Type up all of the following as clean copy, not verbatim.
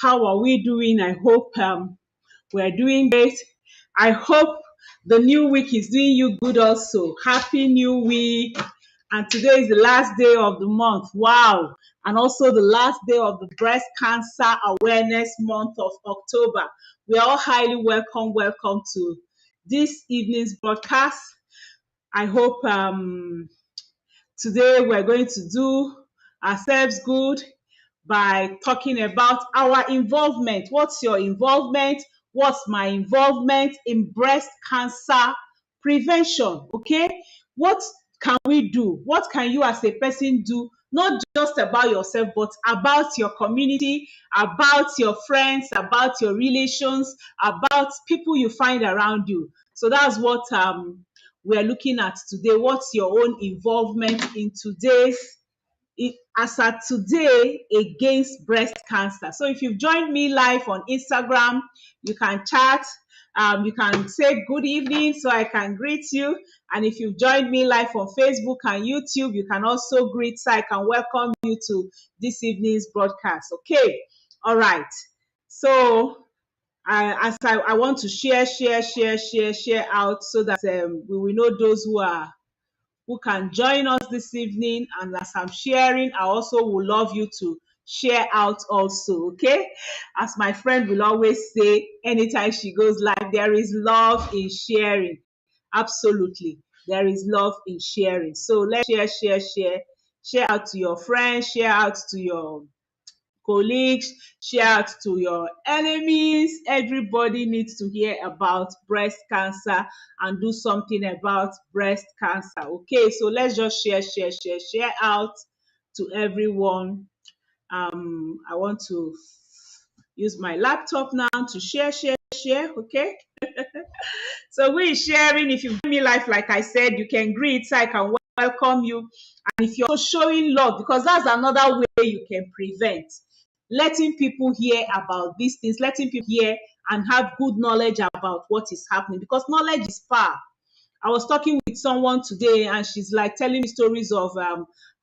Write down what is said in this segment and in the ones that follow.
How are we doing? I hope we're doing great. I hope the new week is doing you good also. Happy New Week. And today is the last day of the month. Wow. And also the last day of the Breast Cancer Awareness Month of October. We are all highly welcome to this evening's broadcast. I hope today we're going to do ourselves good by talking about our involvement. What's your involvement? What's my involvement in breast cancer prevention? Okay, what can we do? What can you as a person do? Not just about yourself, but about your community, about your friends, about your relations, about people you find around you. So that's what we are looking at today. What's your own involvement in today's as at today against breast cancer? So if you've joined me live on Instagram, you can chat, you can say good evening so I can greet you. And if you've joined me live on Facebook and YouTube, you can also greet so I can welcome you to this evening's broadcast. Okay, all right. So I want to share out so that we will know those who can join us this evening. And as I'm sharing, I also would love you to share out also, okay? As my friend will always say, anytime she goes live, there is love in sharing. Absolutely. There is love in sharing. So let's share out to your friends, share out to your colleagues, share out to your enemies. Everybody needs to hear about breast cancer and do something about breast cancer. Okay, so let's just share out to everyone. I want to use my laptop now to share. Okay. So we're sharing. If you've me life, like I said, you can greet, so I can welcome you. And if you're showing love, because that's another way you can prevent, letting people hear about these things, letting people hear and have good knowledge about what is happening, because knowledge is power. I was talking with someone today and she's like telling me stories of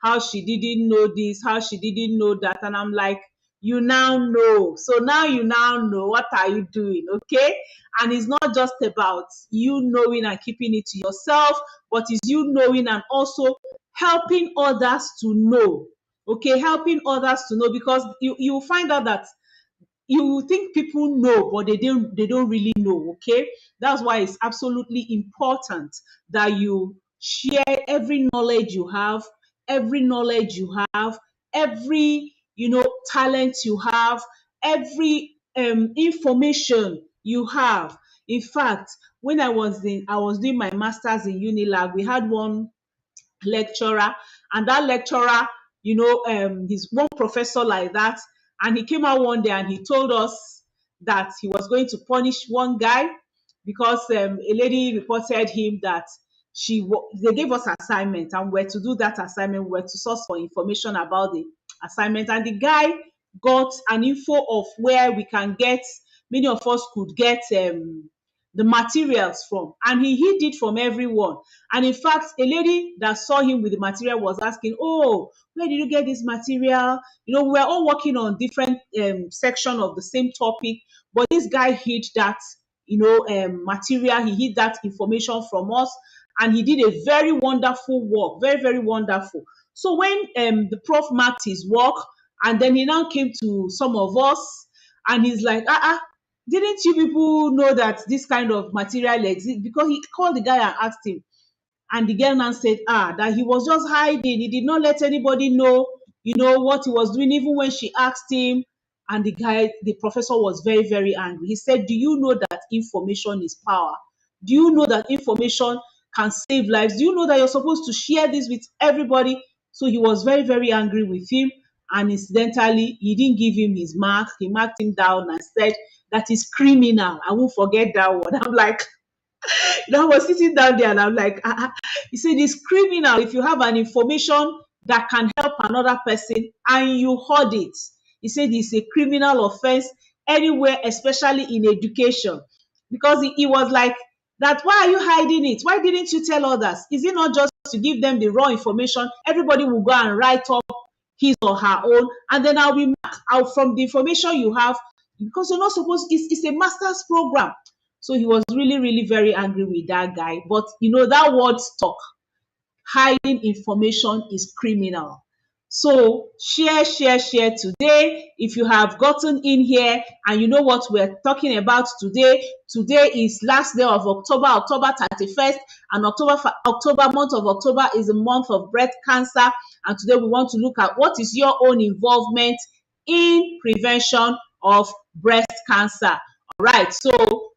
how she didn't know this, how she didn't know that. And I'm like, you now know. So now you now know. What are you doing? Okay. And it's not just about you knowing and keeping it to yourself, but it's you knowing and also helping others to know. Okay. Helping others to know, because you find out that you think people know, but they don't really know. Okay, that's why it's absolutely important that you share every knowledge you have, every talent you have, every information you have. In fact, when I was doing my masters in Unilag, we had one lecturer, and that lecturer, he's one professor like that, and he came out one day and he told us that he was going to punish one guy because a lady reported him that they gave us assignment and we're to do that assignment, we're to source for information about the assignment, and the guy got an info of where we can get, many of us could get the materials from, and he hid it from everyone. And in fact, a lady that saw him with the material was asking, oh, where did you get this material? We were all working on different section of the same topic, but this guy hid that material, he hid that information from us, and he did a very wonderful work, very wonderful. So when the prof marked his work, and then he now came to some of us and he's like, didn't you people know that this kind of material exists? Because he called the guy and asked him, and the girl now said, that he was just hiding. He did not let anybody know, what he was doing, even when she asked him. And the professor was very angry. He said, do you know that information is power? Do you know that information can save lives? Do you know that you're supposed to share this with everybody? So he was very angry with him. And incidentally, he didn't give him his mark. He marked him down and said, that is criminal. I won't forget that one. I'm like, I was sitting down there and I'm like, he said it's criminal if you have an information that can help another person and you hoard it. He said it's a criminal offense anywhere, especially in education. Because he was like, that why are you hiding it? Why didn't you tell others? Is it not just to give them the raw information? Everybody will go and write up his or her own, and then I'll be marked out from the information you have. because you're not supposed, it's a master's program. So he was really, really very angry with that guy. But that word stuck. Hiding information is criminal. So share today. If you have gotten in here and you know what we're talking about today, today is last day of October, October 31st, and October month of October is a month of breast cancer. And today we want to look at what is your own involvement in prevention of breast cancer. All right, so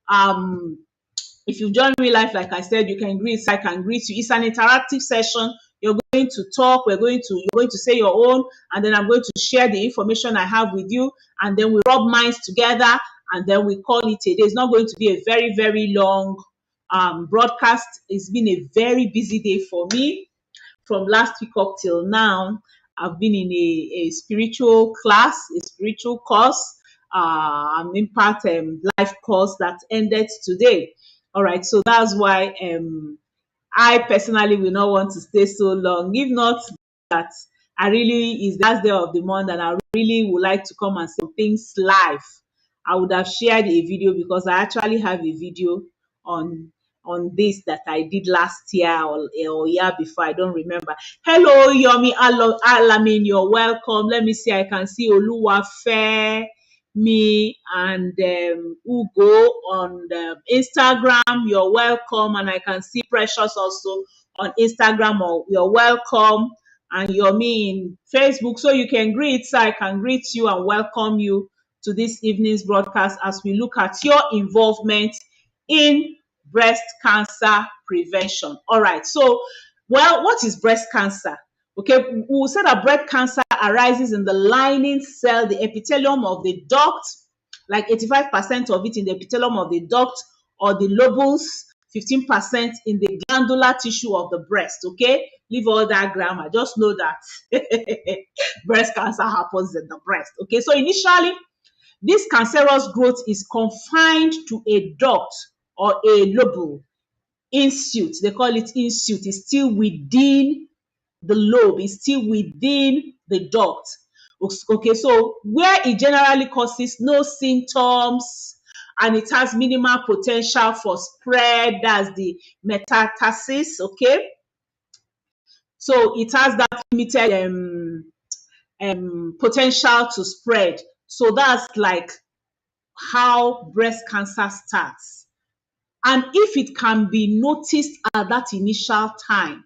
if you join me live, like I said, you can greet, I can greet you. It's an interactive session. You're going to talk, you're going to say your own, and then I'm going to share the information I have with you, and then we rub minds together, and then we call it a day. It's not going to be a very, very long broadcast. It's been a very busy day for me. From last week up till now, I've been in a spiritual class, a spiritual course, an impact life course that ended today. All right, so that's why I personally will not want to stay so long. If not that, I really is the last day of the month, and I really would like to come and see things live. I would have shared a video because I actually have a video on this that I did last year or year before. I don't remember. Hello, Yomi Alamin, you're welcome. Let me see. I can see Oluwafe, me, and Ugo on Instagram. You're welcome, and I can see Precious also on Instagram. Or you're welcome, and Yomi in Facebook. So you can greet. So I can greet you and welcome you to this evening's broadcast as we look at your involvement in breast cancer prevention. All right. So, well, what is breast cancer? Okay, we will say that breast cancer arises in the lining cell, the epithelium of the duct, like 85% of it in the epithelium of the duct or the lobules, 15% in the glandular tissue of the breast. Okay, leave all that grammar. Just know that breast cancer happens in the breast. Okay, so initially, this cancerous growth is confined to a duct or a lobule. Insult, they call it insult. It's still within the lobe, is still within the duct. Okay, so where it generally causes no symptoms and it has minimal potential for spread, that's the metastasis. Okay, so it has that limited potential to spread. So that's like how breast cancer starts. And if it can be noticed at that initial time,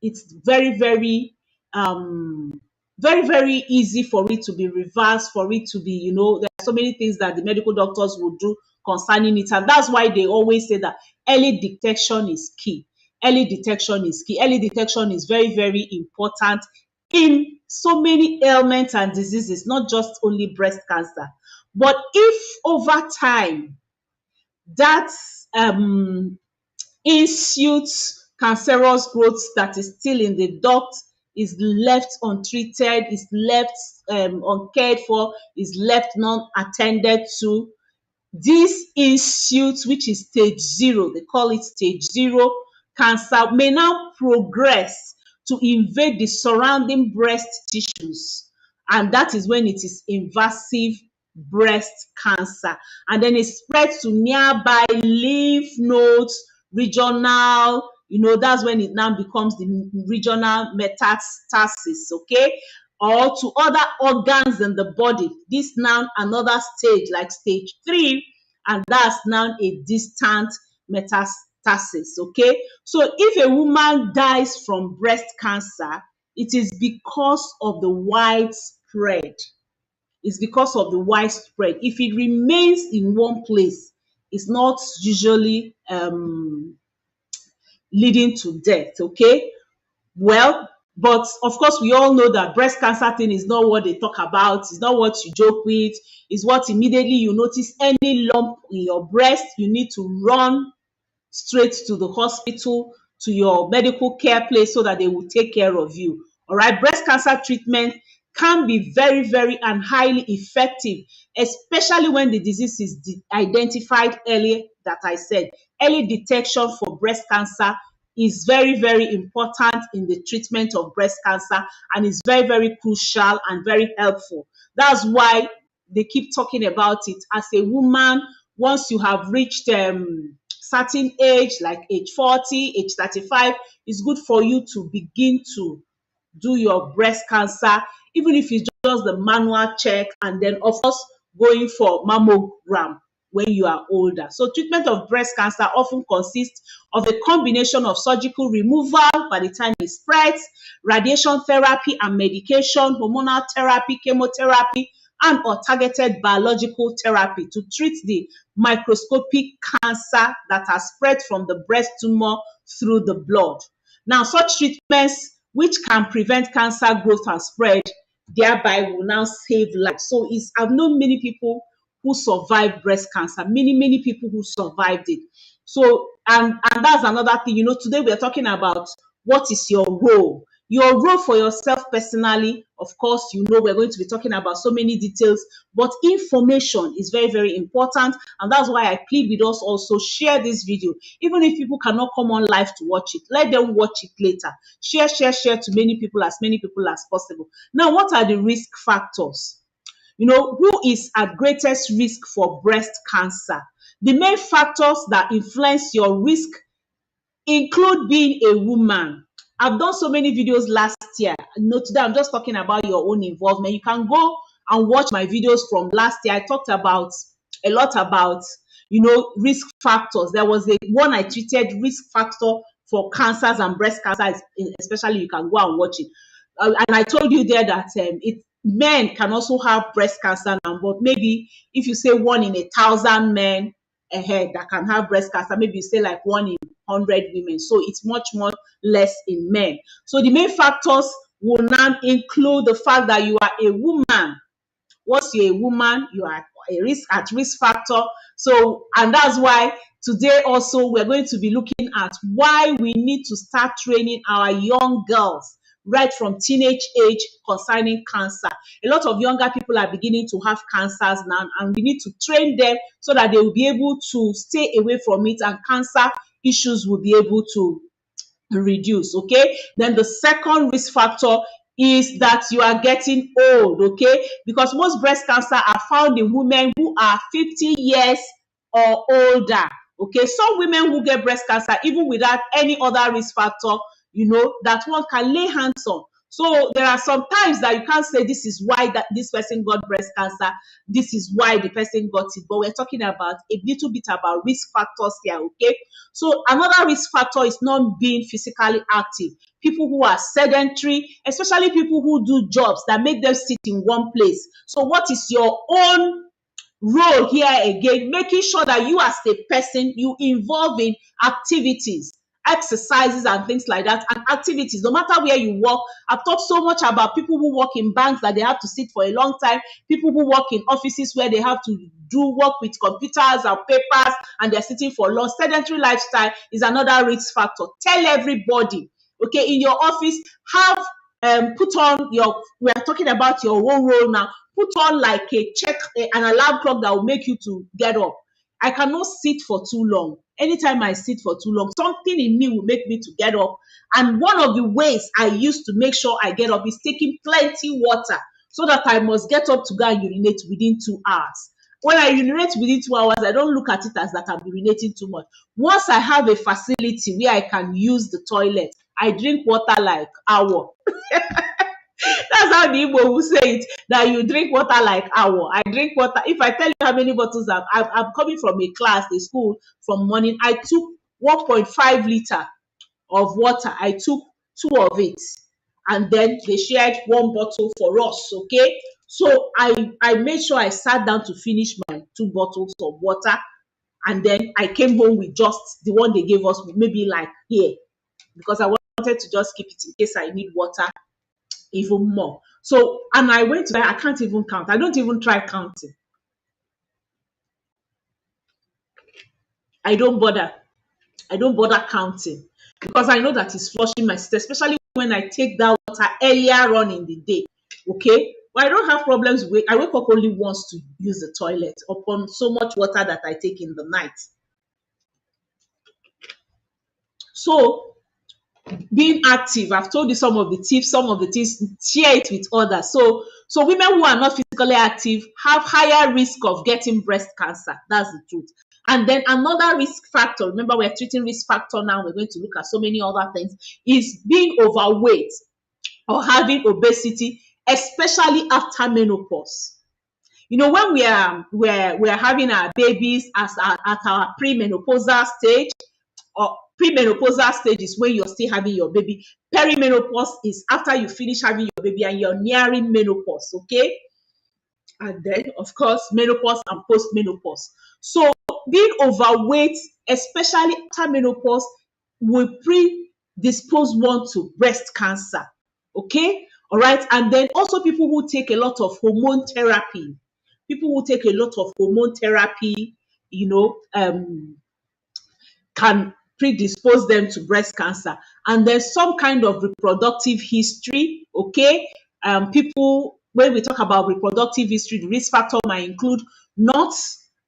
it's very, very, very, very easy for it to be reversed, for it to be, there are so many things that the medical doctors will do concerning it. And that's why they always say that early detection is key. Early detection is key. Early detection is very, very important in so many ailments and diseases, not just only breast cancer. But if over time that insult cancerous growth that is still in the duct is left untreated, is left uncared for, is left not attended to, this insult, which is stage 0, they call it stage 0 cancer, may now progress to invade the surrounding breast tissues. And that is when it is invasive breast cancer. And then it spreads to nearby lymph nodes, regional, that's when it now becomes the regional metastasis, okay? Or to other organs in the body. This now another stage, like stage 3, and that's now a distant metastasis, okay? So if a woman dies from breast cancer, it is because of the widespread. It's because of the widespread. If it remains in one place, it's not usually leading to death, okay? Well, but of course, we all know that breast cancer thing is not what they talk about. It's not what you joke with. It's what immediately you notice any lump in your breast, you need to run straight to the hospital, to your medical care place so that they will take care of you. All right, breast cancer treatment can be very, very and highly effective, especially when the disease is identified early, that I said. Early detection for breast cancer is very, very important in the treatment of breast cancer and is very, very crucial and very helpful. That's why they keep talking about it. As a woman, once you have reached certain age, like age 40, age 35, it's good for you to begin to do your breast cancer, even if it's just the manual check, and then of course going for mammogram when you are older. So treatment of breast cancer often consists of a combination of surgical removal by the time it spreads, radiation therapy and medication, hormonal therapy, chemotherapy, and or targeted biological therapy to treat the microscopic cancer that has spread from the breast tumor through the blood. Now, such treatments which can prevent cancer growth and spread, thereby will now save lives. So I've known many people who survived breast cancer, many people who survived it. So, and that's another thing, today we are talking about what is your role. Your role for yourself personally, of course, we're going to be talking about so many details, but information is very, very important. And that's why I plead with us also, share this video. Even if people cannot come on live to watch it, let them watch it later. Share to many people as possible. Now, what are the risk factors? Who is at greatest risk for breast cancer? The main factors that influence your risk include being a woman. I've done so many videos last year. Today I'm just talking about your own involvement. You can go and watch my videos from last year. I talked about a lot about, risk factors. There was a one I treated, risk factor for cancers and breast cancer, especially. You can go and watch it. And I told you there that men can also have breast cancer now, but maybe if you say 1 in 1,000 men ahead that can have breast cancer, maybe you say like 1 in 100 women. So it's much more less in men. So the main factors will now include the fact that you are a woman. Once you're a woman, you are at risk factor. So, and that's why today also we're going to be looking at why we need to start training our young girls right from teenage age concerning cancer. A lot of younger people are beginning to have cancers now, and we need to train them so that they will be able to stay away from it, and cancer issues will be able to reduce. Okay, then the second risk factor is that you are getting old. Okay, because most breast cancer are found in women who are 50 years or older. Okay, some women who get breast cancer even without any other risk factor, that one can lay hands on. So there are some times that you can't say this is why that this person got breast cancer, this is why the person got it, but we're talking about a little bit about risk factors here. Okay, so another risk factor is not being physically active. People who are sedentary, especially people who do jobs that make them sit in one place. So what is your own role here again? Making sure that you as a person, you involve in activities, exercises and things like that, and activities no matter where you work. I've talked so much about people who work in banks that they have to sit for a long time, people who work in offices where they have to do work with computers and papers and they're sitting for long. Sedentary lifestyle is another risk factor. Tell everybody, okay, in your office, have put on we are talking about your own role now. Put on like an alarm clock that will make you to get up. I cannot sit for too long. Anytime I sit for too long, something in me will make me to get up. And one of the ways I used to make sure I get up is taking plenty water, so that I must get up to go and urinate within 2 hours. When I urinate within 2 hours, I don't look at it as that I'm urinating too much. Once I have a facility where I can use the toilet, I drink water like hour. That's how the Igbo will say it, that you drink water like hour. I drink water. If I tell you how many bottles I'm coming from a class, a school, from morning, I took 1.5 liter of water. I took 2 of it, and then they shared 1 bottle for us. Okay, so I made sure I sat down to finish my 2 bottles of water, and then I came home with just the one they gave us, maybe like here, because I wanted to just keep it in case I need water even more. So, and I went to I can't even count. I don't even try counting. I don't bother. I don't bother counting, because I know that it's flushing my system, especially when I take that water earlier on in the day. Okay, but I don't have problems with. I wake up only once to use the toilet upon so much water that I take in the night. So being active, I've told you some of the tips, share it with others. So women who are not physically physically active have higher risk of getting breast cancer. That's the truth. And then another risk factor, remember we're treating risk factor now, we're going to look at so many other things, is being overweight or having obesity, especially after menopause. You know, when we're having our babies at our premenopausal stage, or premenopausal stage is when you're still having your baby. Perimenopause is after you finish having your baby and you're nearing menopause, okay? And then, of course, menopause and post-menopause. So being overweight, especially after menopause, will predispose one to breast cancer, okay? All right. And then also people who take a lot of hormone therapy, you know, can predispose them to breast cancer. And there's some kind of reproductive history, okay? People, when we talk about reproductive history, the risk factor might include not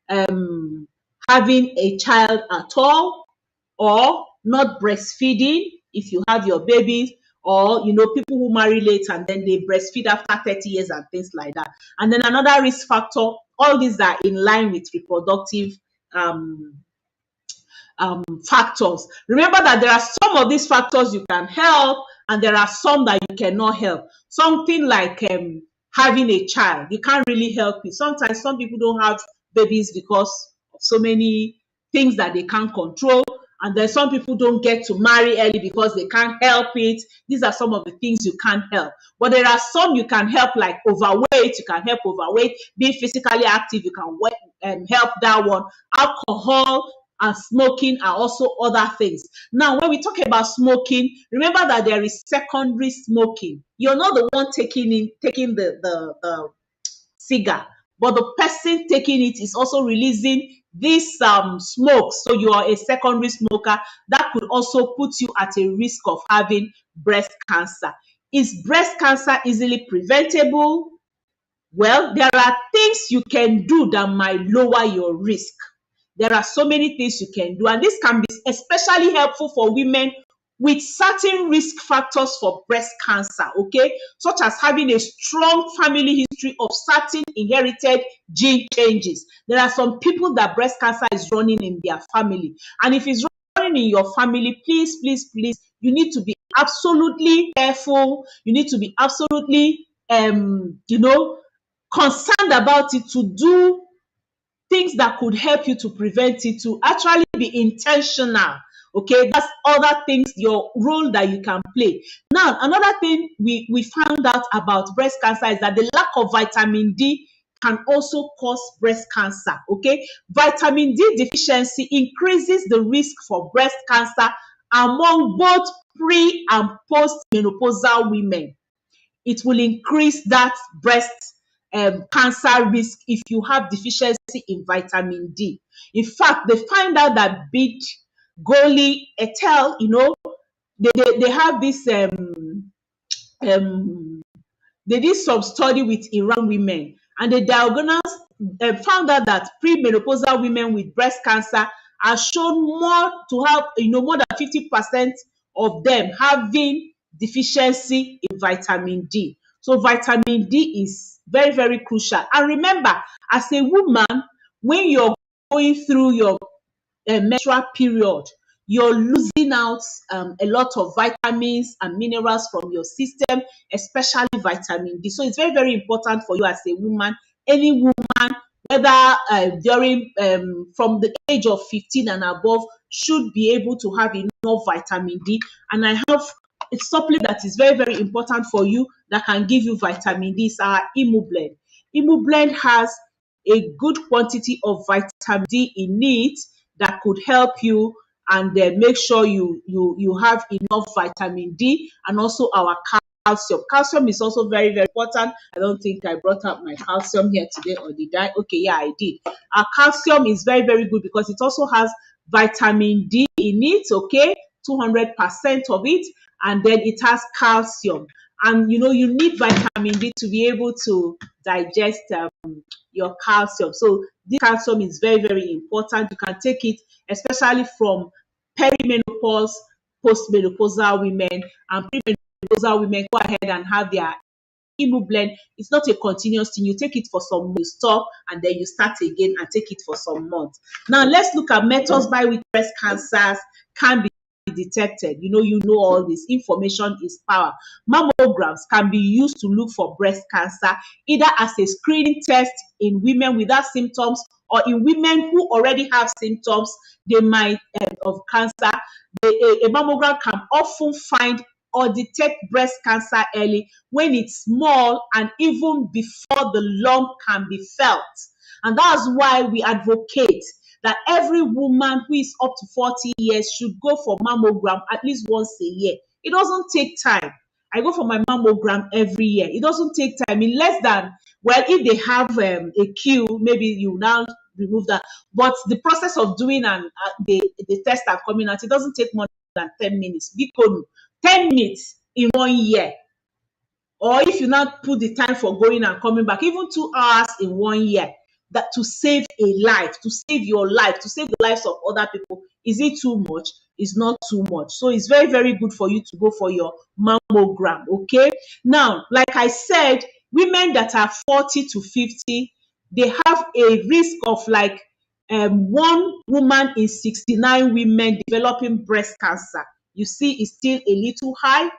having a child at all, or not breastfeeding if you have your babies, or you know, people who marry late and then they breastfeed after 30 years and things like that. And then another risk factor, all these are in line with reproductive factors. Remember that there are some of these factors you can help and there are some that you cannot help. Something like having a child, you can't really help it. Sometimes some people don't have babies because of so many things that they can't control. And then some people don't get to marry early because they can't help it. These are some of the things you can't help. But there are some you can help, like overweight. You can help overweight. Being physically active, you can help that one. Alcohol and smoking are also other things. Now, when we talk about smoking, remember that there is secondary smoking. You're not the one taking the cigar, but the person taking it is also releasing this smoke. So you are a secondary smoker. That could also put you at a risk of having breast cancer. Is breast cancer easily preventable? Well, there are things you can do that might lower your risk. There are so many things you can do, and this can be especially helpful for women with certain risk factors for breast cancer, okay? Such as having a strong family history of certain inherited gene changes. There are some people that breast cancer is running in their family. And if it's running in your family, please, you need to be absolutely careful. You need to be absolutely, concerned about it, to do things that could help you to prevent it, to actually be intentional. Okay, that's other things, your role that you can play. Now, another thing we found out about breast cancer is that the lack of vitamin D can also cause breast cancer. Okay, vitamin D deficiency increases the risk for breast cancer among both pre and post menopausal women. It will increase that breast cancer risk if you have deficiency in vitamin D. In fact, they find out that Bid, Goli, et al., they have this, they did some study with Iran women, and they diagnosed, found out that premenopausal women with breast cancer are shown more to have, more than 50% of them having deficiency in vitamin D. So vitamin D is very, very crucial. And remember, as a woman, when you're going through your menstrual period, you're losing out a lot of vitamins and minerals from your system, especially vitamin D. So it's very, very important for you as a woman, any woman, whether during from the age of 15 and above, should be able to have enough vitamin D. And I have a supplement that is very, very important for you that can give you vitamin D. It's our Immublend. Immublend has a good quantity of vitamin D in it that could help you and make sure you have enough vitamin D, and also our calcium. Calcium is also very, very important. I don't think I brought up my calcium here today, or did I? Okay, yeah, I did. Our calcium is very, very good because it also has vitamin D in it, okay, 200% of it, and then it has calcium. And you need vitamin D to be able to digest your calcium. So this calcium is very, very important. You can take it especially from perimenopause, postmenopausal women, and premenopausal women go ahead and have their Imu blend, it's not a continuous thing. You take it for some months, you stop, and then you start again and take it for some months. Now let's look at methods by which breast cancers can be detected. You know all this. Information is power. Mammograms can be used to look for breast cancer, either as a screening test in women without symptoms, or in women who already have symptoms they might of cancer. A mammogram can often find or detect breast cancer early when it's small and even before the lump can be felt. And that's why we advocate that every woman who is up to 40 years should go for mammogram at least once a year. It doesn't take time. I go for my mammogram every year. It doesn't take time. In less than, well, if they have a queue, maybe you now remove that. But the process of doing the test are coming out, it doesn't take more than 10 minutes. Because 10 minutes in 1 year. Or if you now put the time for going and coming back, even 2 hours in 1 year, that to save a life, to save your life, to save the lives of other people, is it too much? It's not too much. So it's very, very good for you to go for your mammogram. Okay. Now, like I said, women that are 40 to 50, they have a risk of like one woman in 69 women developing breast cancer. You see, it's still a little high.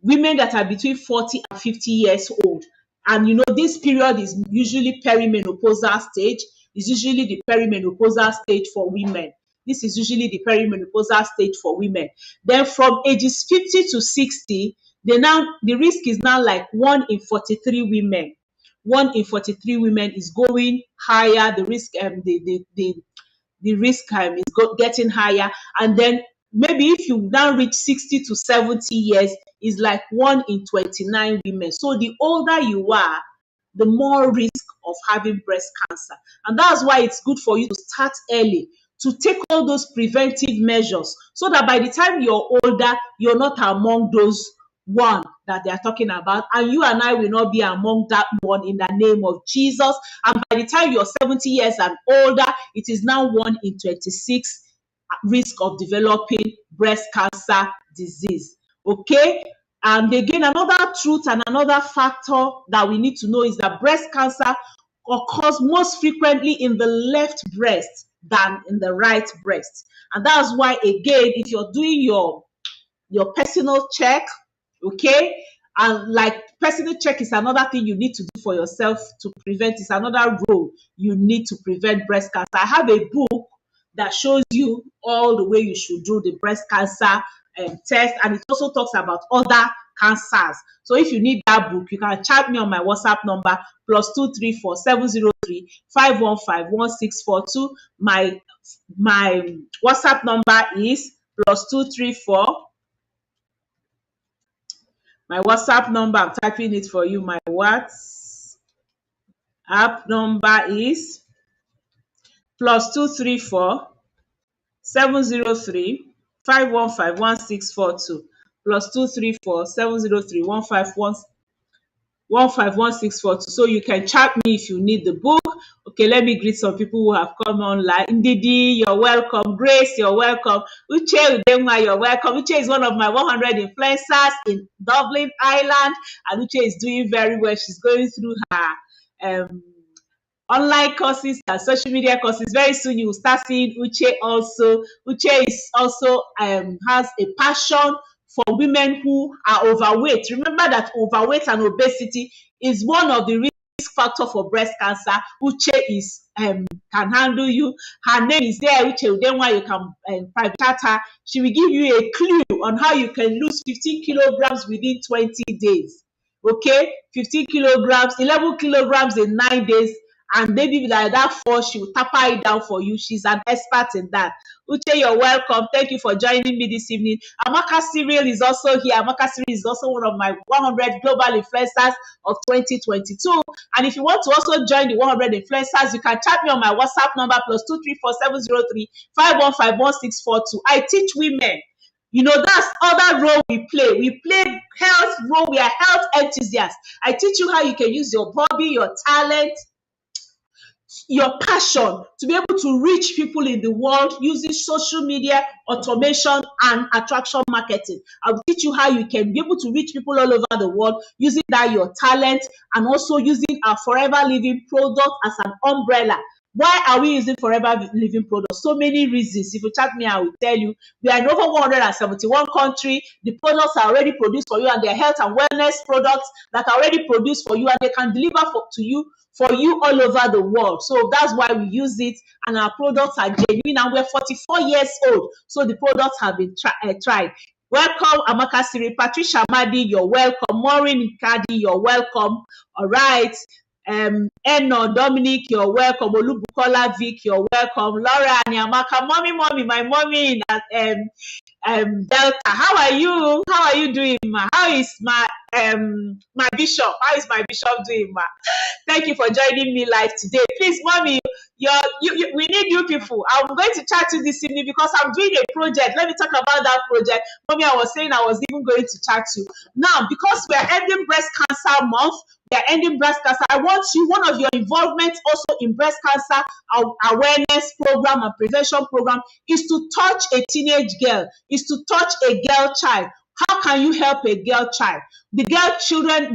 Women that are between 40 and 50 years old. And this period is usually perimenopausal stage. It's usually the perimenopausal stage for women. This is usually the perimenopausal stage for women. Then from ages 50 to 60, the risk is now like 1 in 43 women. 1 in 43 women is going higher. The risk, the risk is getting higher. And then maybe if you now reach 60 to 70 years, is like 1 in 29 women. So the older you are, the more risk of having breast cancer. And that's why it's good for you to start early, to take all those preventive measures, so that by the time you're older, you're not among those one that they are talking about, and you and I will not be among that one, in the name of Jesus. And by the time you're 70 years and older, it is now 1 in 26 risk of developing breast cancer disease. Okay. And again, another truth and another factor that we need to know is that breast cancer occurs most frequently in the left breast than in the right breast. And that's why, again, if you're doing your personal check, okay, and like personal check is another thing you need to do for yourself to prevent, is another role you need to prevent breast cancer. I have a book that shows you all the way you should do the breast cancer test, and it also talks about other cancers. So if you need that book, you can chat me on my WhatsApp number +234 703 515 1642. My WhatsApp number is +234. My WhatsApp number, I'm typing it for you. My WhatsApp number is +234 703 515 1642. +234 703 151 642. So you can chat me if you need the book. Okay, let me greet some people who have come online. Ndidi, you're welcome. Grace, you're welcome. Uche Udemwa, you're welcome. Uche is one of my 100 influencers in Dublin, Ireland, and Uche is doing very well. She's going through her online courses and social media courses. Very soon you will start seeing Uche also. Uche is also has a passion for women who are overweight. Remember that overweight and obesity is one of the risk factor for breast cancer. Uche is can handle you. Her name is there, Uche Udenwa. You can private chat her. She will give you a clue on how you can lose 15 kilograms within 20 days. Okay, 15 kilograms, 11 kilograms in 9 days, and maybe like that 4, she will tap it down for you. She's an expert in that. Uche, you're welcome. Thank you for joining me this evening. Amaka Cyril is also here. Amaka Cyril is also one of my 100 global influencers of 2022. And if you want to also join the 100 influencers, you can chat me on my WhatsApp number +234 703 515 1642. I teach women. That's other role we play. We play health role. We are health enthusiasts. I teach you how you can use your body, your talent, your passion to be able to reach people in the world using social media, automation, and attraction marketing. I'll teach you how you can be able to reach people all over the world using that your talent, and also using our Forever Living product as an umbrella. Why are we using Forever Living products? So many reasons. If you chat me, I will tell you. We are in over 171 countries. The products are already produced for you, and they're health and wellness products that are already produced for you, and they can deliver to you for you all over the world. So that's why we use it, and our products are genuine, and we're 44 years old. So the products have been tried. Welcome, Amaka Siri, Patricia Madi, you're welcome. Maureen Kadi, you're welcome. All right. Eno, Dominic, you're welcome. Olubukola Vic, you're welcome. Laura and Amaka, mommy, my mommy in Delta. How are you? How are you doing, ma? How is my bishop? How is my bishop doing, ma? Thank you for joining me live today. Please, mommy, we need you people. I'm going to chat to you this evening because I'm doing a project. Let me talk about that project. Mommy, I was saying I was even going to chat to you. Now, because we are ending breast cancer month, we are ending breast cancer. I want you, one of your involvements also in breast cancer awareness program and prevention program is to touch a teenage girl, is to touch a girl child. How can you help a girl child? The children,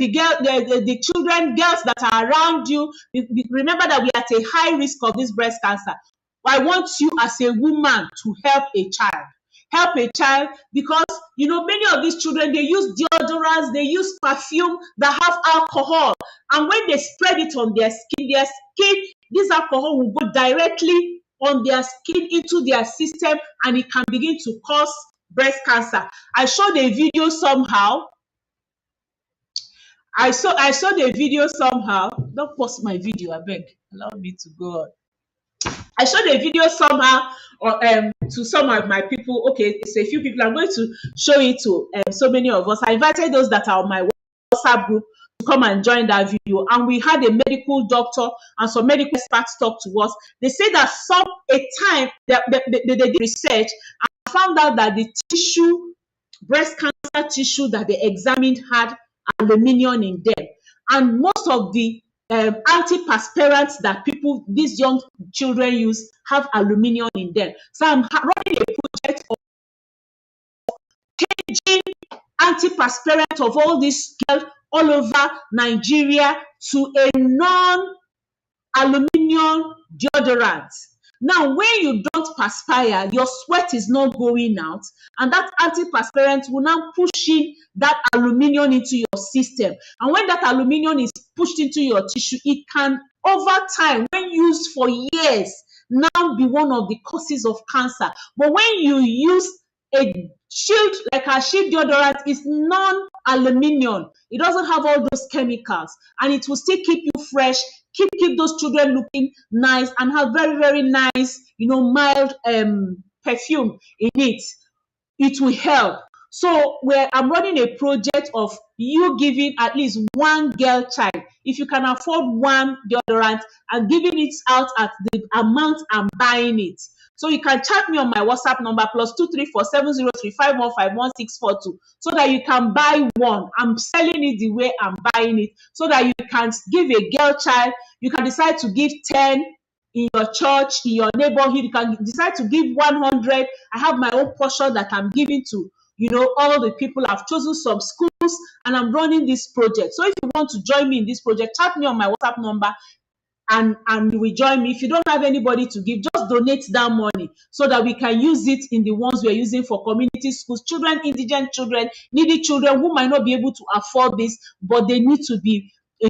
girls that are around you. Remember that we are at a high risk of this breast cancer. I want you as a woman to help a child. Help a child, because many of these children, they use deodorants, they use perfume that have alcohol, and when they spread it on their skin, this alcohol will go directly on their skin into their system, and it can begin to cause breast cancer. I showed a video somehow. I saw the video somehow. Don't pause my video, I beg. Allow me to go on. I showed a video somehow to some of my people. Okay, it's a few people. I'm going to show it to so many of us. I invited those that are on my WhatsApp group to come and join that video. And we had a medical doctor and some medical experts talk to us. They say that a time they did research and found out that the breast cancer tissue that they examined had aluminium in them. And most of the antiperspirants that these young children use have aluminium in them. So I'm running a project of changing antiperspirant of all these girls all over Nigeria to a non-aluminium deodorant. Now, when you don't perspire, your sweat is not going out, and that antiperspirant will now push in that aluminium into your system. And when that aluminium is pushed into your tissue, it can, over time, when used for years, now be one of the causes of cancer. But when you use a shield, like a shield deodorant, is non-aluminium. It doesn't have all those chemicals, and it will still keep you fresh, keep those children looking nice, and have very, very nice, mild perfume in it. It will help. So I'm running a project of you giving at least one girl child, if you can afford one deodorant, and giving it out at the amount I'm buying it. So you can chat me on my WhatsApp number +2347035151642 so that you can buy one. I'm selling it the way I'm buying it, so that you can give a girl child. You can decide to give 10 in your church, in your neighborhood. You can decide to give 100. I have my own portion that I'm giving to all the people. I've chosen some schools, and I'm running this project. So if you want to join me in this project, chat me on my WhatsApp number and you will join me. If you don't have anybody to give, just donate that money so that we can use it in the ones we're using for community schools, children, indigent children, needy children who might not be able to afford this, but they need to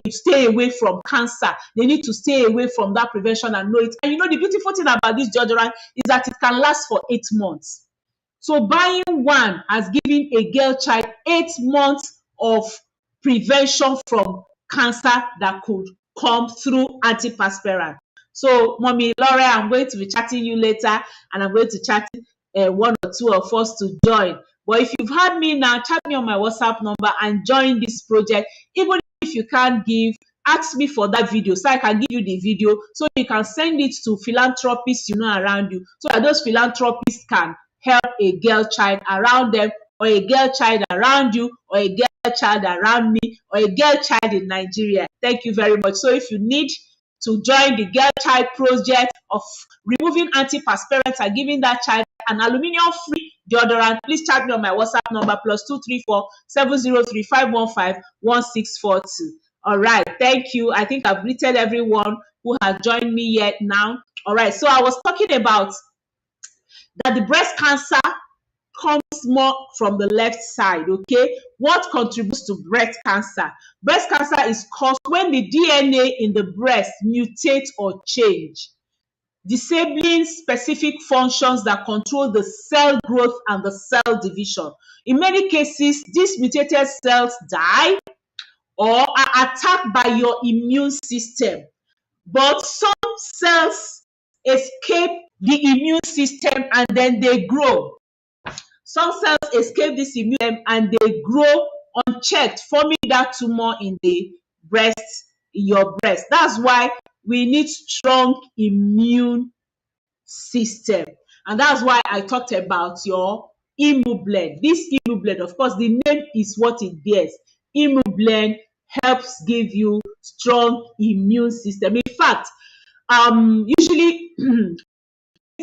stay away from cancer. They need to stay away from that prevention and know it. And the beautiful thing about this deodorant is that it can last for 8 months. So buying one has given a girl child 8 months of prevention from cancer that could come through antiperspirant. So, Mommy Laura, I'm going to be chatting you later, and I'm going to chat one or two of us to join. But if you've had me now, chat me on my WhatsApp number and join this project. Even if you can't give, ask me for that video so I can give you the video, so you can send it to philanthropists around you, so that those philanthropists can help a girl child around them, or a girl child around you, or a girl child around me, or a girl child in Nigeria. Thank you very much. So if you need to join the Girl Child project of removing antiperspirants and giving that child an aluminium-free deodorant, please chat me on my WhatsApp number +234 703 515 1642. All right, thank you. I think I've greeted everyone who has joined me yet now. All right, so I was talking about that the breast cancer comes more from the left side, okay? What contributes to breast cancer? Breast cancer is caused when the DNA in the breast mutates or change, disabling specific functions that control the cell growth and the cell division. In many cases, these mutated cells die or are attacked by your immune system. But some cells escape the immune system and then they grow. Some cells escape this immune system and they grow unchecked, forming that tumor in the breast, in your breast. That's why we need strong immune system. And that's why I talked about your Immublend. This Immublend, of course, the name is what it bears. Immublend helps give you strong immune system. In fact, usually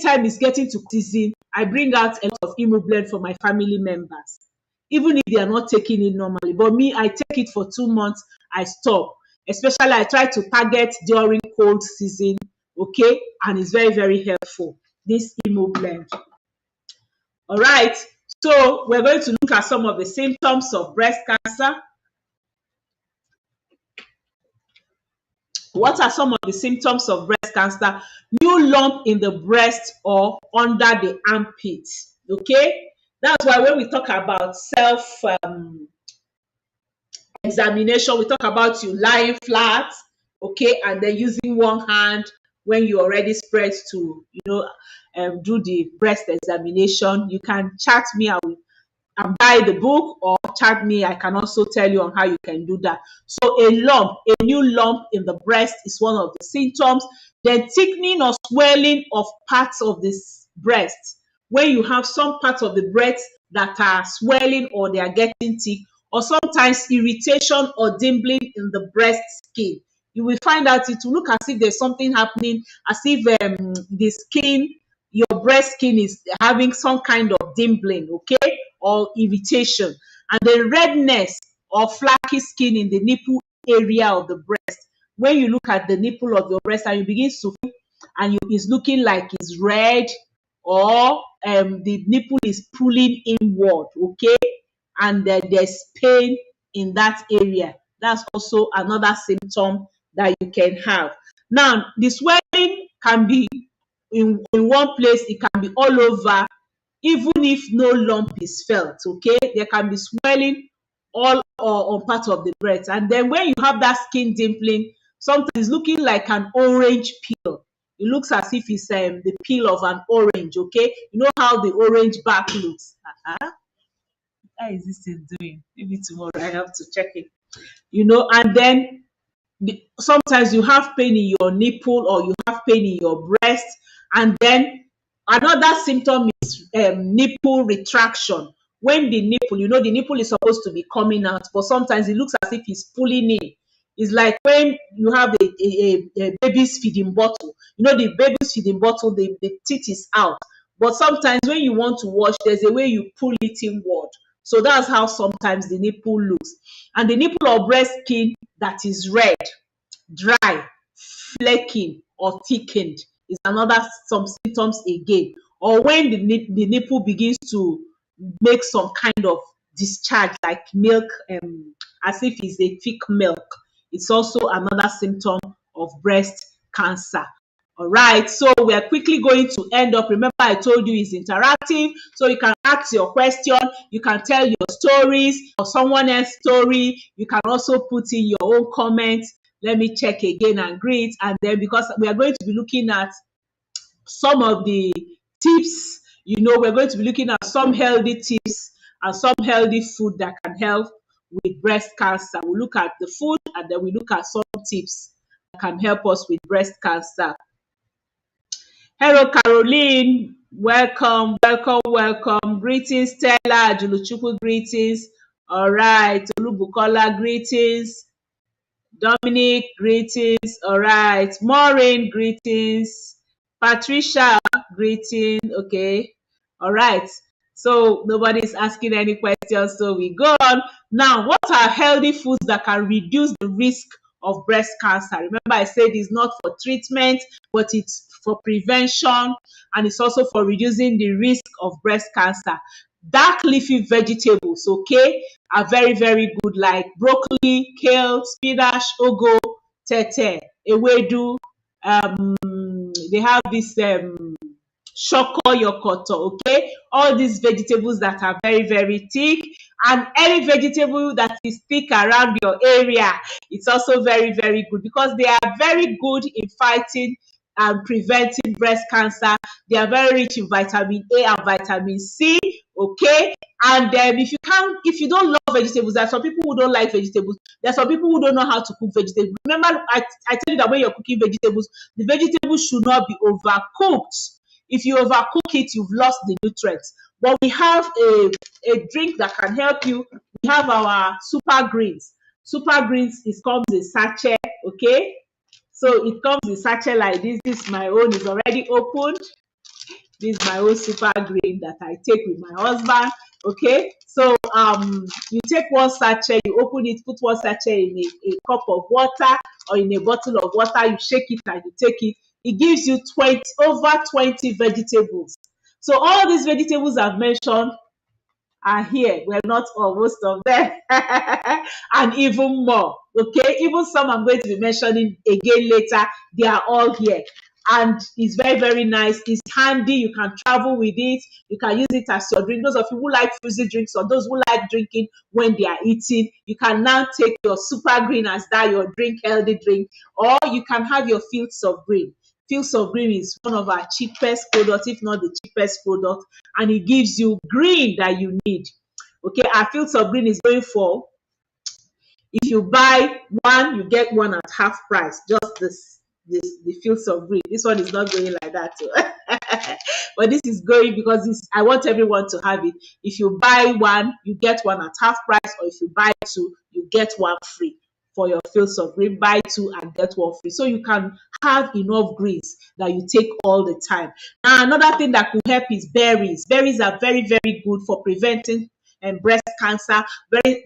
time is getting to season, I bring out a lot of Immublend for my family members, even if they are not taking it normally. But me, I take it for 2 months, I stop. Especially, I try to target during cold season, okay? And it's very, very helpful, this Immublend. All right, so we're going to look at some of the symptoms of breast cancer. What are some of the symptoms of breast cancer? New lump in the breast or under the armpit, okay? That's why when we talk about self examination, we talk about you lying flat, okay, and then using one hand when you already spread to, do the breast examination. You can chat me, I will buy the book, or chat me. I can also tell you on how you can do that. So a new lump in the breast is one of the symptoms. Then thickening or swelling of parts of this breast. When you have some parts of the breast that are swelling or they are getting thick, or sometimes irritation or dimpling in the breast skin. You will find out it will look as if there's something happening, as if the skin, your breast skin is having some kind of dimpling, okay, or irritation. And the redness or flaky skin in the nipple area of the breast. When you look at the nipple of your breast and you begin to feel, and it's looking like it's red, or the nipple is pulling inward, okay, and there's pain in that area. That's also another symptom that you can have. Now, the swelling can be in one place, it can be all over, even if no lump is felt, okay? There can be swelling all or on part of the breast. And then when you have that skin dimpling, sometimes it's looking like an orange peel. It looks as if it's the peel of an orange, okay? You know how the orange back looks. How is this thing doing? Maybe tomorrow I have to check it. And then sometimes you have pain in your nipple or you have pain in your breast. And then another symptom is nipple retraction. When the nipple, the nipple is supposed to be coming out, but sometimes it looks as if it's pulling in. It's like when you have a baby's feeding bottle. The baby's feeding bottle, the teeth is out. But sometimes when you want to wash, there's a way you pull it inward. So that's how sometimes the nipple looks. And the nipple or breast skin that is red, dry, flaking, or thickened is another some symptoms again. Or when the nipple begins to make some kind of discharge like milk, as if it's a thick milk, it's also another symptom of breast cancer. All right, so we are quickly going to end up. Remember, I told you it's interactive, so you can ask your question, you can tell your stories or someone else's story. You can also put in your own comments. Let me check again and greet. And then, because we are going to be looking at some of the tips, we're going to be looking at some healthy tips and some healthy food that can help with breast cancer. We'll look at the food and then we look at some tips that can help us with breast cancer. Hello, Caroline. Welcome, welcome, welcome. Greetings, Stella. Juluchukwu, greetings. All right. Olubukola, greetings. Dominic, greetings. All right. Maureen, greetings. Patricia, greeting. Okay. All right. So nobody's asking any questions. So we go on. Now, what are healthy foods that can reduce the risk of breast cancer? Remember, I said it's not for treatment, but it's for prevention, and it's also for reducing the risk of breast cancer. Dark leafy vegetables, okay, are very, very good, like broccoli, kale, spinach, ugu, tete, ewedu. They have this shoko yokoto, okay, all these vegetables that are very, very thick, and any vegetable that is thick around your area, it's also very, very good because they are very good in fighting and preventing breast cancer. They are very rich in vitamin A and vitamin C, okay. And if you don't love vegetables, there are some people who don't like vegetables. There are some people who don't know how to cook vegetables. Remember, I tell you that when you're cooking vegetables, the vegetables should not be overcooked. If you overcook it, you've lost the nutrients. But we have a drink that can help you. We have our super greens. Super greens, it comes in sachet, okay. So it comes in sachet like this. This my own is already opened. This is my own super green that I take with my husband. Okay, so you take one sachet, you open it, put one sachet in a cup of water or in a bottle of water, you shake it and you take it. It gives you over 20 vegetables. So all these vegetables I've mentioned are here. Well, not all, most of them, and even more. Okay, even some I'm going to be mentioning again later. They are all here, and it's very, very nice. It's handy. You can travel with it. You can use it as your drink. Those of you who like fizzy drinks or those who like drinking when they are eating, you can now take your super green as that your drink, healthy drink, or you can have your fields of green. Fields of green is one of our cheapest products, if not the cheapest product, and it gives you green that you need. Okay, our fields of green is going for, if you buy one, you get one at half price. Just the fields of green. This one is not going like that. But this is going because I want everyone to have it. If you buy one, you get one at half price, or if you buy two, you get one free. For your fields of green, buy two and get one free, so you can have enough greens that you take all the time. Now, another thing that could help is berries. Berries are very, very good for preventing breast cancer.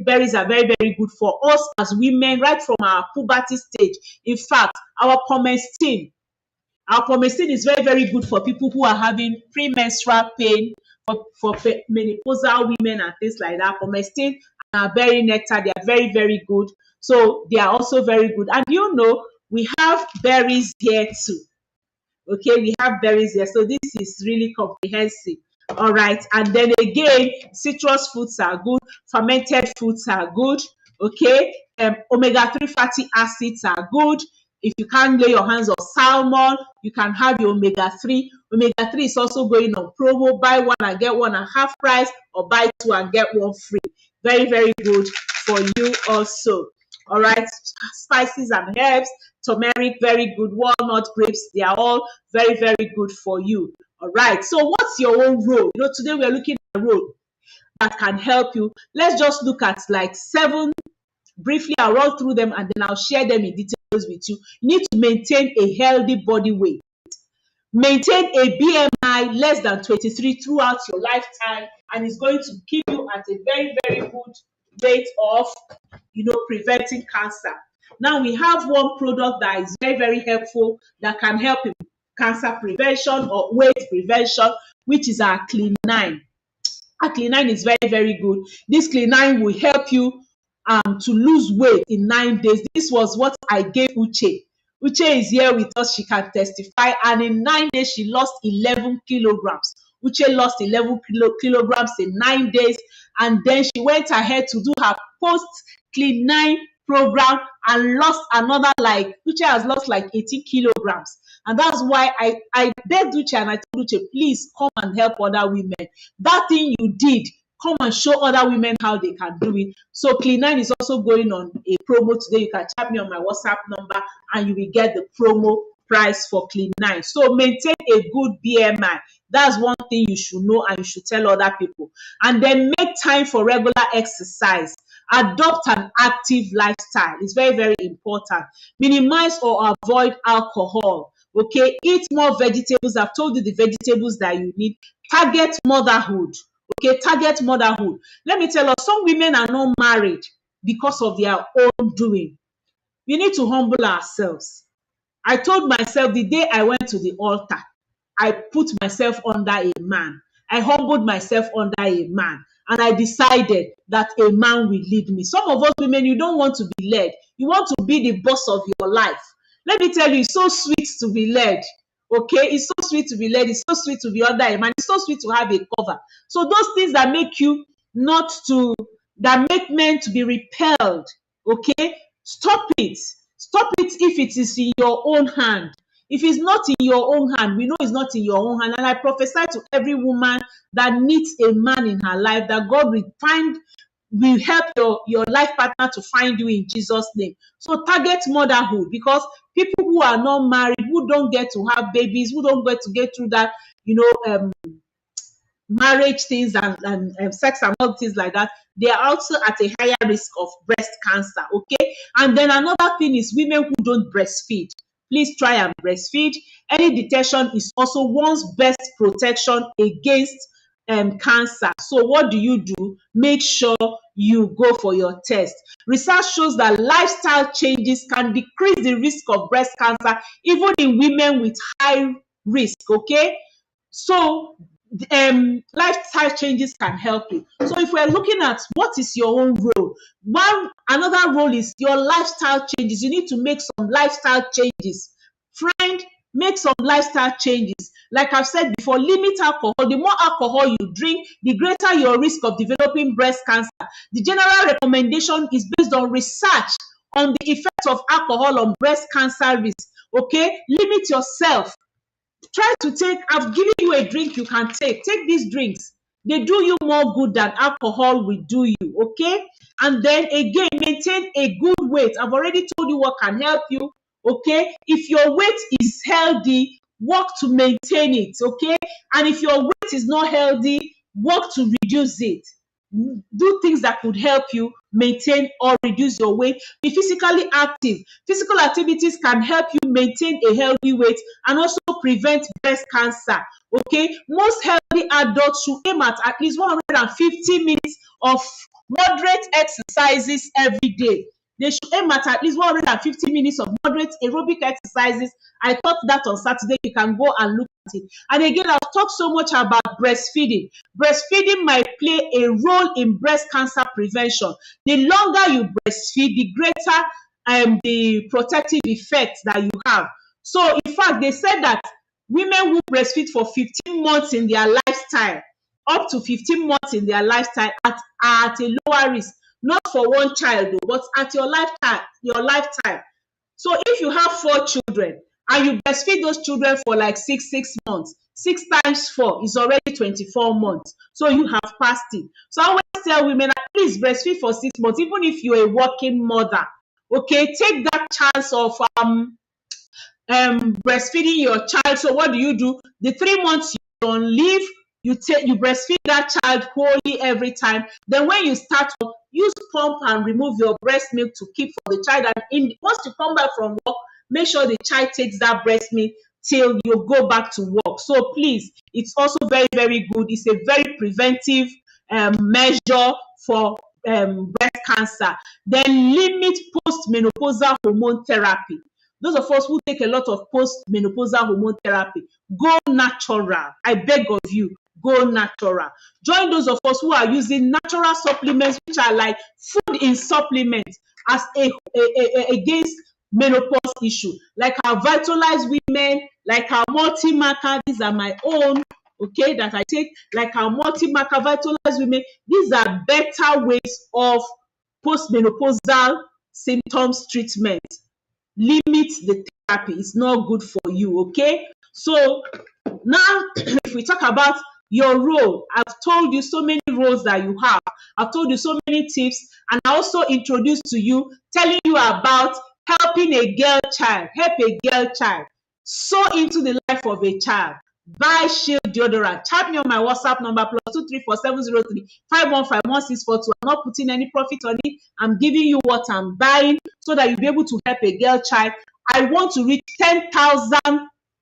Berries are very, very good for us as women right from our puberty stage. In fact, our pomestine is very, very good for people who are having premenstrual pain, for menopausal women and things like that. Pomestine and berry nectar, they are very, very good. So they are also very good. And we have berries here too. Okay, we have berries here. So this is really comprehensive. All right. And then again, citrus fruits are good. Fermented foods are good. Okay. Omega-3 fatty acids are good. If you can't lay your hands on salmon, you can have your omega-3. Omega-3 is also going on promo. Buy one and get one at half price, or buy two and get one free. Very, very good for you also. All right. Spices and herbs, turmeric, very good. Walnut, grapes, they are all very, very good for you. All right. So what's your own role? Today we are looking at a role that can help you. Let's just look at like 7 briefly. I'll run through them and then I'll share them in details with you. You need to maintain a healthy body weight. Maintain a BMI less than 23 throughout your lifetime, and it's going to keep you at a very, very good rate of preventing cancer. Now we have one product that is very, very helpful that can help in cancer prevention or weight prevention, which is our Clean9. Our Clean9 is very, very good. This Clean9 will help you to lose weight in 9 days. This was what I gave Uche. Uche is here with us. She can testify. And in 9 days, she lost 11 kilograms. Uche lost 11 kilograms in 9 days. And then she went ahead to do her post Clean9 program and lost another, Uche has lost 18 kilograms. And that's why I begged Uche and I told Uche, please come and help other women. That thing you did, come and show other women how they can do it. So Clean9 is also going on a promo today. You can chat me on my WhatsApp number and you will get the promo price for Clean9. So maintain a good BMI. That's one thing you should know and you should tell other people. And then make time for regular exercise. Adopt an active lifestyle. It's very, very important. Minimize or avoid alcohol. Okay, eat more vegetables. I've told you the vegetables that you need. Target motherhood. Okay, target motherhood. Let me tell you, some women are not married because of their own doing. We need to humble ourselves. I told myself the day I went to the altar, I put myself under a man. I humbled myself under a man. And I decided that a man will lead me. Some of us women, you don't want to be led. You want to be the boss of your life. Let me tell you, it's so sweet to be led. Okay, it's so sweet to be led. It's so sweet to be under a man. It's so sweet to have a cover. So those things that make you not to, that make men to be repelled. Okay, stop it. Stop it if it is in your own hand. If it's not in your own hand, we know it's not in your own hand. And I prophesy to every woman that needs a man in her life that God will help your life partner to find you in Jesus' name. So target motherhood, because people who are not married, who don't get to have babies, who don't get through that, marriage things and sex and all things like that, they are also at a higher risk of breast cancer. Okay, and then another thing is women who don't breastfeed. Please try and breastfeed. Early detection is also one's best protection against cancer. So what do? Make sure you go for your test. Research shows that lifestyle changes can decrease the risk of breast cancer even in women with high risk. Okay, so lifestyle changes can help you. So if we're looking at what is your own role, another role is your lifestyle changes. You need to make some lifestyle changes. Friend, make some lifestyle changes. Like I've said before, limit alcohol. The more alcohol you drink, the greater your risk of developing breast cancer. The general recommendation is based on research on the effect of alcohol on breast cancer risk. Okay, limit yourself. Try to take, I've given you a drink you can take. Take these drinks. They do you more good than alcohol will do you. Okay, and then again, maintain a good weight. I've already told you what can help you. Okay, if your weight is healthy, work to maintain it. Okay, and if your weight is not healthy, work to reduce it. Do things that could help you maintain or reduce your weight. Be physically active. Physical activities can help you maintain a healthy weight and also prevent breast cancer. Okay, most healthy adults should aim at least 150 minutes of moderate exercises every day. They should aim at least 150 minutes of moderate aerobic exercises. I taught that on Saturday. You can go and look at it. And again, I've talked so much about breastfeeding. Breastfeeding might play a role in breast cancer prevention. The longer you breastfeed, the greater the protective effect that you have. So, in fact, they said that women who breastfeed for 15 months in their lifetime, up to 15 months in their lifetime, are at a lower risk. Not for one child, though, but at your lifetime. So if you have 4 children and you breastfeed those children for like six months, 6 times 4 is already 24 months. So you have passed it. So I always tell women, please breastfeed for 6 months, even if you're a working mother. Okay, take that chance of breastfeeding your child. So what do? The 3 months you on leave, you breastfeed that child wholly every time. Then when you start, use pump and remove your breast milk to keep for the child. And once you come back from work, make sure the child takes that breast milk till you go back to work. So please, it's also very, very good. It's a very preventive measure for breast cancer. Then limit post-menopausal hormone therapy. Those of us who take a lot of post-menopausal hormone therapy, go natural. I beg of you, go natural. Join those of us who are using natural supplements, which are like food in supplements, as against menopause issue, like our Vitalize Women, like our Multi-Marker. These are my own, okay, that I take, like our Multi-Marker, Vitalize Women. These are better ways of post-menopausal symptoms treatment. Limit the therapy. It's not good for you. Okay, so now if we talk about your role, I've told you so many roles that you have. I've told you so many tips, and I also introduced to you, telling you about helping a girl child. Help a girl child. Sow into the life of a child. Buy Shield deodorant. Chat me on my WhatsApp number +2347035155164. I'm not putting any profit on it. I'm giving you what I'm buying so that you'll be able to help a girl child. I want to reach 10,000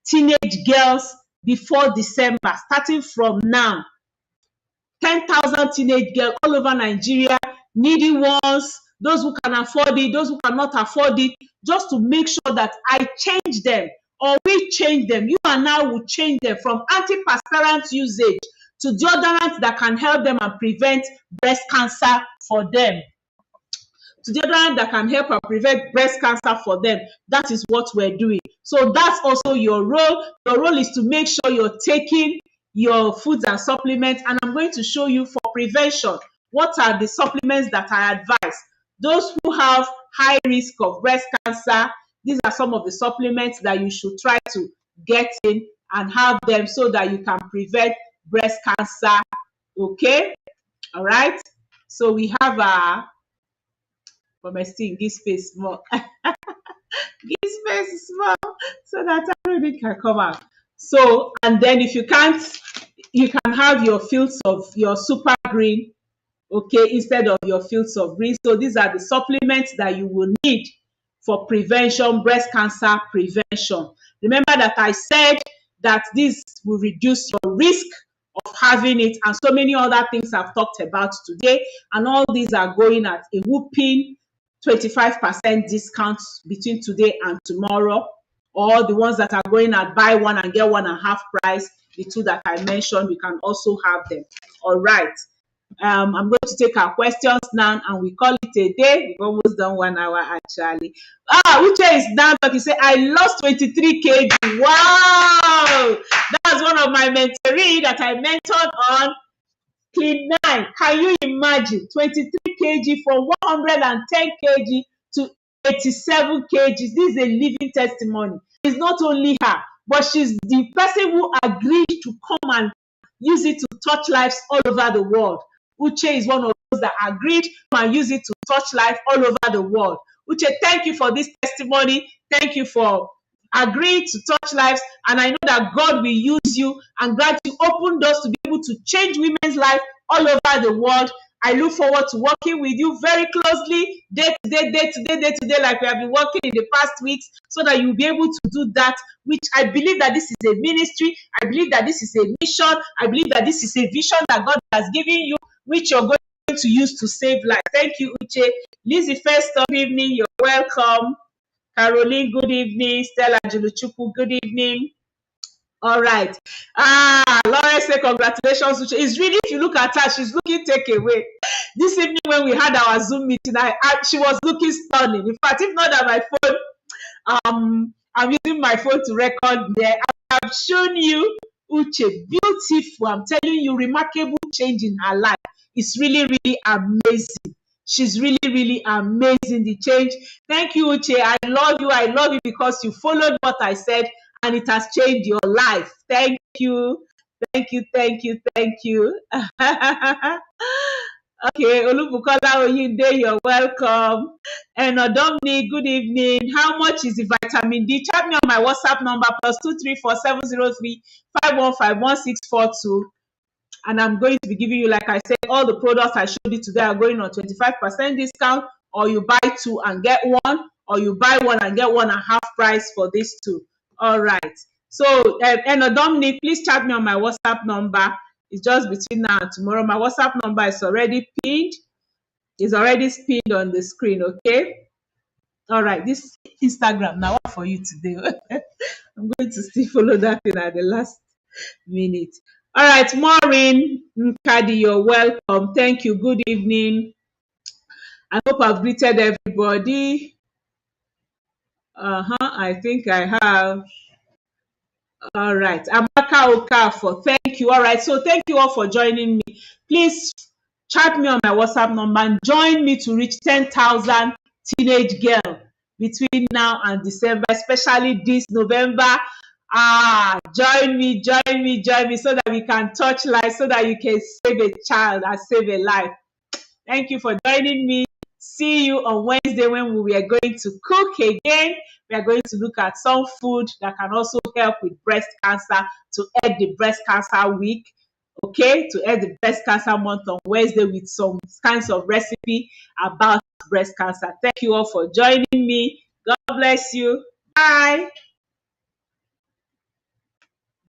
teenage girls before December, starting from now. 10,000 teenage girls all over Nigeria, needy ones, those who can afford it, those who cannot afford it, just to make sure that I change them or we change them. You and I will change them from antiperspirant usage to deodorants that can help them and prevent breast cancer for them. To deodorant that can help and prevent breast cancer for them. That is what we're doing. So that's also your role. Your role is to make sure you're taking your foods and supplements, and I'm going to show you for prevention what are the supplements that I advise. Those who have high risk of breast cancer, these are some of the supplements that you should try to get in and have them so that you can prevent breast cancer. Okay, all right. So we have but my still give space small. Give space small so that everything can come out. So, and then if you can't, you can have your fields of your super green, okay, instead of your fields of green. So these are the supplements that you will need for prevention, breast cancer prevention. Remember that I said that this will reduce your risk of having it, and so many other things I've talked about today, and all these are going at a whooping 25% discount between today and tomorrow, or the ones that are going at buy one and get one and half price. The two that I mentioned, you can also have them. All right. I'm going to take our questions now and we call it a day. We've almost done 1 hour actually. Uche is now talking. Say, I lost 23 kg. Wow! That's one of my mentorees that I mentored on Clean 9. Can you imagine? 23 kg from 110 kg to 87 kg. This is a living testimony. It's not only her, but she's the person who agreed to come and use it to touch lives all over the world. Uche is one of those that agreed and use it to touch life all over the world. Uche, thank you for this testimony. Thank you for agreeing to touch lives. And I know that God will use you and grant you open doors to be able to change women's life all over the world. I look forward to working with you very closely, day to day, like we have been working in the past weeks, so that you'll be able to do that, which I believe that this is a ministry. I believe that this is a mission. I believe that this is a vision that God has given you, which you're going to use to save lives. Thank you, Uche. Lizzie, first of evening, you're welcome. Caroline, good evening. Stella Juluchukwu, good evening. All right. Lawrence say congratulations, Uche. It's really, if you look at her, she's looking takeaway. This evening when we had our Zoom meeting, she was looking stunning. In fact, if not that my phone, I'm using my phone to record there. I've shown you Uche, beautiful. I'm telling you, remarkable change in her life. It's really, really amazing. She's really, really amazing, the change. Thank you, Uche. I love you. I love you because you followed what I said and it has changed your life. Thank you. Thank you, thank you, thank you. Okay, Olubukola Oyinde, you're welcome. And Dominic, good evening. How much is the vitamin D? Chat me on my WhatsApp number +2347035155164. And I'm going to be giving you, like I said, all the products I showed you today are going on 25% discount, or you buy two and get one, or you buy one and get one and half price for these two. All right. So, and Dominic, please chat me on my WhatsApp number. It's just between now and tomorrow. My WhatsApp number is already pinned. It's already pinned on the screen, okay? All right. This Instagram, now what for you today? I'm going to still follow that thing at the last minute. All right, Maureen Nkadi, you're welcome. Thank you. Good evening. I hope I've greeted everybody. I think I have. All right. Amaka Okafor, thank you. All right. So thank you all for joining me. Please chat me on my WhatsApp number and join me to reach 10,000 teenage girls between now and December, especially this November. Join me so that we can touch life, so that you can save a child and save a life. Thank you for joining me. See you on Wednesday when we are going to cook again. We are going to look at some food that can also help with breast cancer to end the breast cancer week. Okay, to end the breast cancer month on Wednesday with some kinds of recipe about breast cancer. Thank you all for joining me. God bless you. Bye.